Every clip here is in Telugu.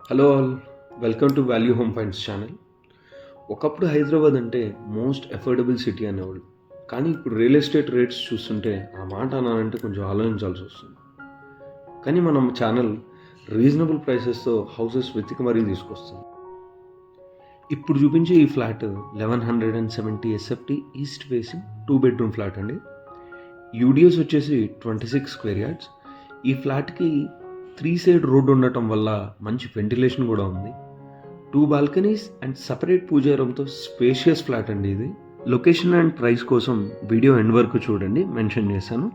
Hello all, welcome to value home finds channel. ఒకప్పుడు హైదరాబాద్ అంటే మోస్ట్ అఫోర్డబుల్ సిటీ అనేవాళ్ళు. కానీ ఇప్పుడు రియల్ ఎస్టేట్ రేట్స్ చూస్తుంటే ఆ మాట అనాలంటే కొంచెం ఆలోచించాల్సి వస్తుంది. కానీ మనం ఛానల్ రీజనబుల్ ప్రైసెస్తో హౌసెస్ వెతికి మరీ తీసుకొస్తుంది. ఇప్పుడు చూపించే ఈ flat 1170 SFT east facing 2 bedroom flat అండి. యూడిఎస్ వచ్చేసి 26 స్క్వేర్ యార్డ్స్. ఈ ఫ్లాట్కి 3 సైడ్ రోడ్ ఉండటం వల్ల మంచి వెంటిలేషన్ కూడా ఉంది. 2 బాల్కనీస్ అండ్ సపరేట్ పూజారంతో స్పేషియస్ ఫ్లాట్ అండి ఇది. లొకేషన్ అండ్ ప్రైస్ కోసం వీడియో ఎండ్ వరకు చూడండి, మెన్షన్ చేశాను.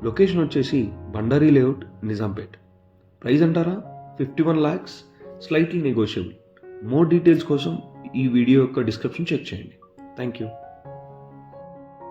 లొకేషన్ వచ్చేసి బండారీ లేఅవుట్, నిజాంపేట్. ప్రైస్ అంటారా 51 lakhs, slightly negotiable. More details కోసం ఈ వీడియో యొక్క డిస్క్రిప్షన్ చెక్ చేయండి. Thank you.